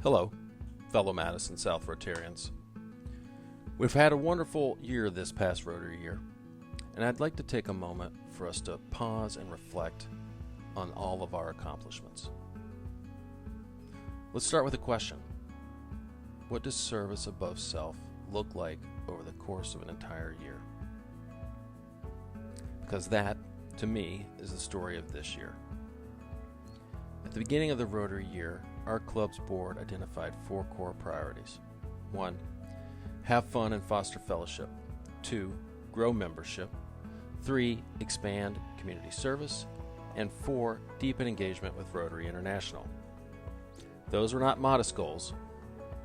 Hello, fellow Madison South Rotarians. We've had a wonderful year this past Rotary year, and I'd like to take a moment for us to pause and reflect on all of our accomplishments. Let's start with a question. What does service above self look like over the course of an entire year? Because that, to me, is the story of this year. At the beginning of the Rotary year, our club's board identified 4 core priorities. 1. Have fun and foster fellowship. 2. Grow membership. 3. Expand community service. And 4. Deepen engagement with Rotary International. Those were not modest goals.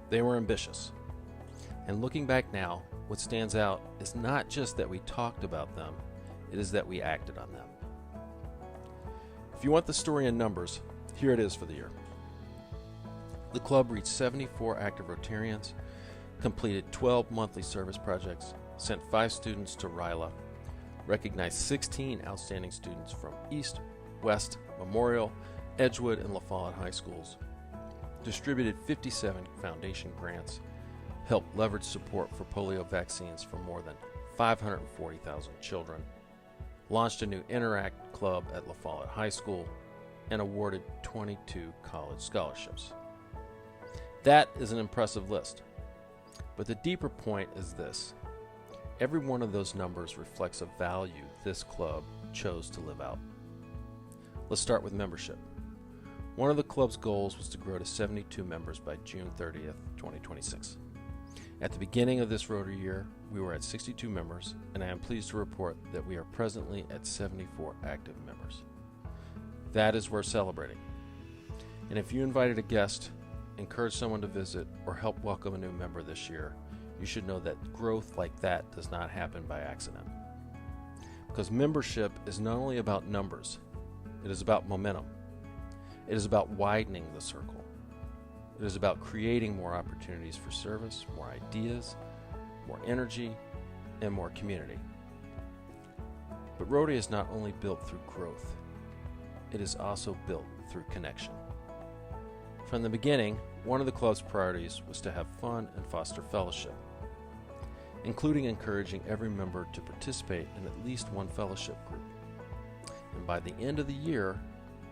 They were ambitious. And looking back now, what stands out is not just that we talked about them, it is that we acted on them. If you want the story in numbers, here it is for the year. The club reached 74 active Rotarians, completed 12 monthly service projects, sent 5 students to RYLA, recognized 16 outstanding students from East, West, Memorial, Edgewood, and La Follette high schools, distributed 57 foundation grants, helped leverage support for polio vaccines for more than 540,000 children, launched a new Interact club at La Follette High School, and awarded 22 college scholarships. That is an impressive list. But the deeper point is this. Every one of those numbers reflects a value this club chose to live out. Let's start with membership. One of the club's goals was to grow to 72 members by June 30th, 2026. At the beginning of this Rotary year, we were at 62 members, and I am pleased to report that we are presently at 74 active members. That is worth celebrating. And if you invited a guest, encourage someone to visit, or help welcome a new member this year, you should know that growth like that does not happen by accident. Because membership is not only about numbers, it is about momentum. It is about widening the circle. It is about creating more opportunities for service, more ideas, more energy, and more community. But Rotary is not only built through growth, it is also built through connection. From the beginning, one of the club's priorities was to have fun and foster fellowship, including encouraging every member to participate in at least one fellowship group. And by the end of the year,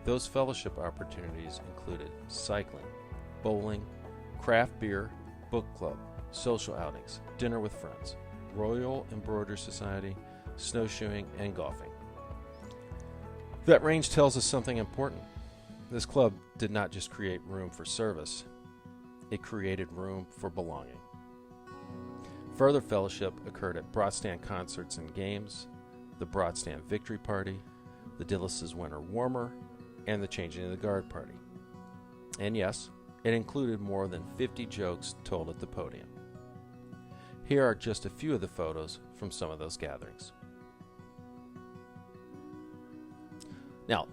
those fellowship opportunities included cycling, bowling, craft beer, book club, social outings, dinner with friends, Royal Embroidery Society, snowshoeing, and golfing. That range tells us something important. This club did not just create room for service, it created room for belonging. Further fellowship occurred at Broadstand concerts and games, the Broadstand Victory Party, the Dillis's Winter Warmer, and the Changing of the Guard Party. And yes, it included more than 50 jokes told at the podium. Here are just a few of the photos from some of those gatherings. Now,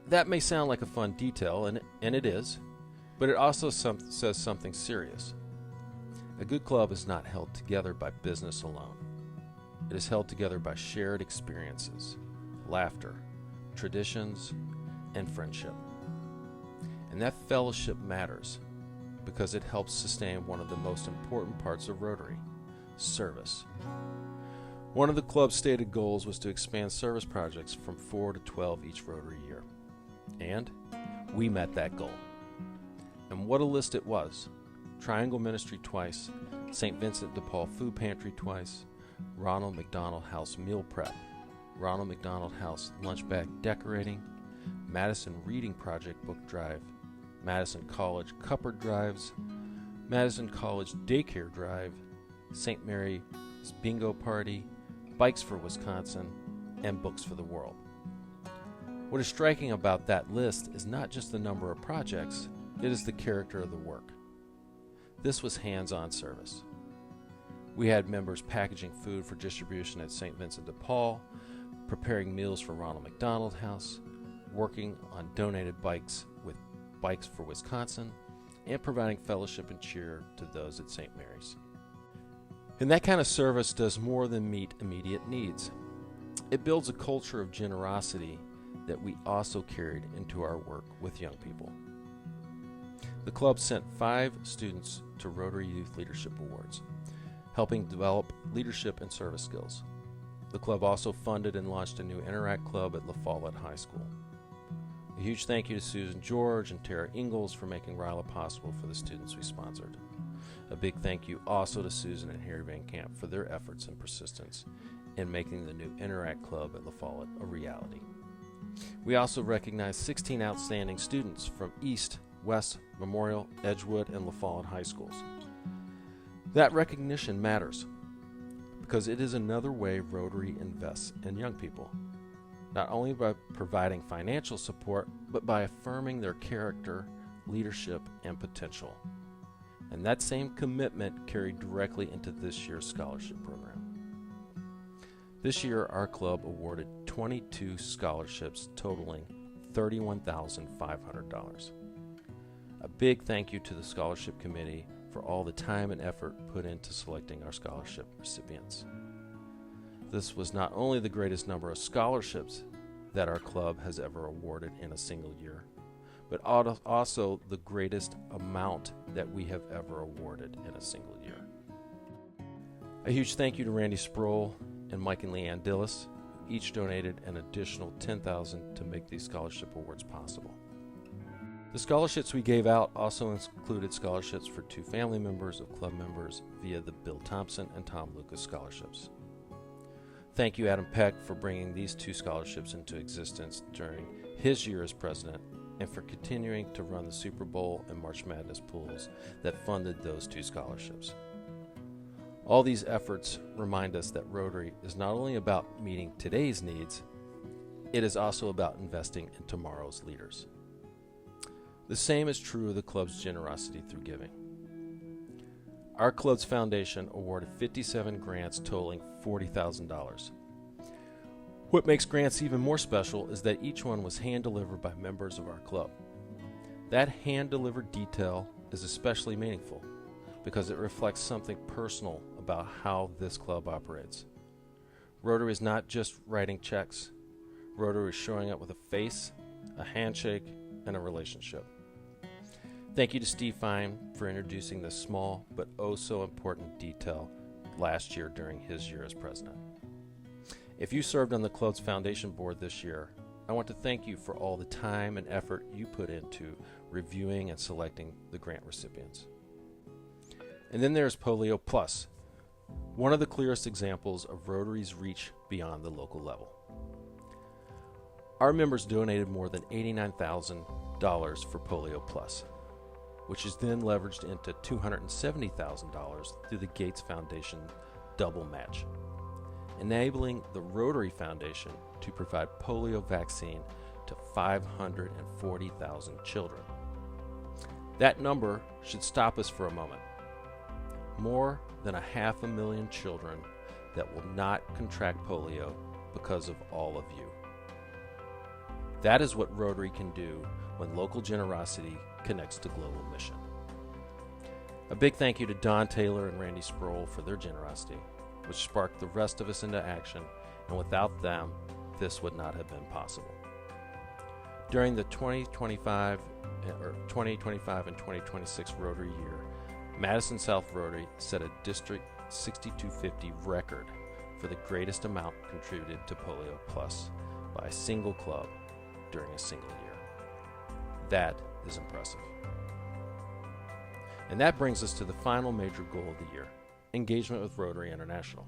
that may sound like a fun detail, and it is, but it also says something serious. A good club is not held together by business alone. It is held together by shared experiences, laughter, traditions, and friendship. And that fellowship matters because it helps sustain one of the most important parts of Rotary, service. One of the club's stated goals was to expand service projects from 4 to 12 each Rotary year. And we met that goal. And what a list it was. Triangle Ministry twice, St. Vincent de Paul Food Pantry twice, Ronald McDonald House Meal Prep, Ronald McDonald House Lunch Bag Decorating, Madison Reading Project Book Drive, Madison College Cupboard Drives, Madison College Daycare Drive, St. Mary's Bingo Party, Bikes for Wisconsin, and Books for the World. What is striking about that list is not just the number of projects, it is the character of the work. This was hands-on service. We had members packaging food for distribution at St. Vincent de Paul, preparing meals for Ronald McDonald House, working on donated bikes with Bikes for Wisconsin, and providing fellowship and cheer to those at St. Mary's. And that kind of service does more than meet immediate needs. It builds a culture of generosity that we also carried into our work with young people. the club sent 5 students to Rotary Youth Leadership Awards, helping develop leadership and service skills. The club also funded and launched a new Interact Club at Follette High School. A huge thank you to Susan George and Tara Ingalls for making RYLA possible for the students we sponsored. A big thank you also to Susan and Harry Van Camp for their efforts and persistence in making the new Interact Club at Follette a reality. We also recognize 16 outstanding students from East, West, Memorial, Edgewood, and Follette High Schools. That recognition matters because it is another way Rotary invests in young people, not only by providing financial support, but by affirming their character, leadership, and potential. And that same commitment carried directly into this year's scholarship program. This year, our club awarded 22 scholarships totaling $31,500. A big thank you to the scholarship committee for all the time and effort put into selecting our scholarship recipients. This was not only the greatest number of scholarships that our club has ever awarded in a single year, but also the greatest amount that we have ever awarded in a single year. A huge thank you to Randy Sproul and Mike and Leanne Dillis, who each donated an additional $10,000 to make these scholarship awards possible. The scholarships we gave out also included scholarships for 2 family members of club members via the Bill Thompson and Tom Lucas scholarships. Thank you, Adam Peck, for bringing these 2 scholarships into existence during his year as president, and for continuing to run the Super Bowl and March Madness pools that funded those 2 scholarships. All these efforts remind us that Rotary is not only about meeting today's needs, it is also about investing in tomorrow's leaders. The same is true of the club's generosity through giving. Our club's foundation awarded 57 grants totaling $40,000. What makes grants even more special is that each one was hand-delivered by members of our club. That hand-delivered detail is especially meaningful because it reflects something personal about how this club operates. Rotary is not just writing checks. Rotary is showing up with a face, a handshake, and a relationship. Thank you to Steve Fine for introducing this small but oh so important detail last year during his year as president. If you served on the club's foundation board this year, I want to thank you for all the time and effort you put into reviewing and selecting the grant recipients. And then there's Polio Plus, one of the clearest examples of Rotary's reach beyond the local level. Our members donated more than $89,000 for Polio Plus, which is then leveraged into $270,000 through the Gates Foundation double match, enabling the Rotary Foundation to provide polio vaccine to 540,000 children. That number should stop us for a moment. More than 500,000 children that will not contract polio because of all of you. That is what Rotary can do when local generosity connects to global mission. A big thank you to Don Taylor and Randy Sproul for their generosity, which sparked the rest of us into action, and without them, this would not have been possible. During the 2025 and 2026 Rotary year, Madison South Rotary set a District 6250 record for the greatest amount contributed to Polio Plus by a single club during a single year. That is impressive. And that brings us to the final major goal of the year, engagement with Rotary International.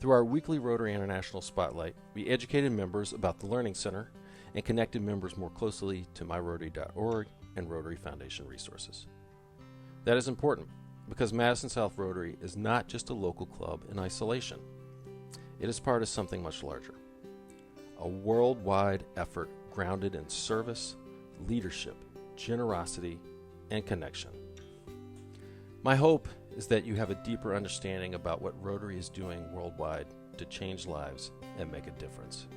Through our weekly Rotary International Spotlight, we educated members about the Learning Center and connected members more closely to myrotary.org and Rotary Foundation resources. That is important because Madison South Rotary is not just a local club in isolation. It is part of something much larger, a worldwide effort grounded in service, leadership, generosity, and connection. My hope is that you have a deeper understanding about what Rotary is doing worldwide to change lives and make a difference.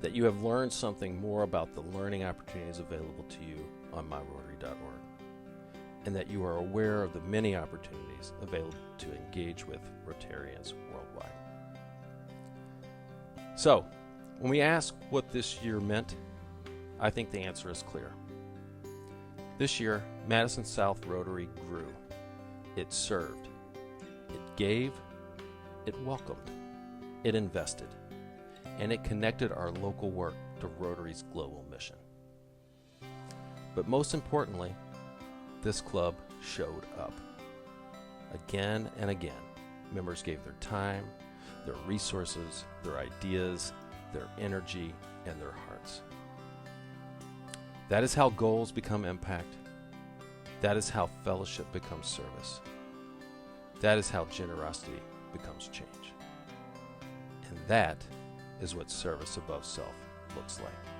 That you have learned something more about the learning opportunities available to you on myrotary.org. And that you are aware of the many opportunities available to engage with Rotarians worldwide. So, when we ask what this year meant, I think the answer is clear. This year, Madison South Rotary grew. It served. It gave. It welcomed. It invested. And it connected our local work to Rotary's global mission. But most importantly, this club showed up. Again and again, members gave their time, their resources, their ideas, their energy, and their hearts. That is how goals become impact. That is how fellowship becomes service. That is how generosity becomes change. And that is what service above self looks like.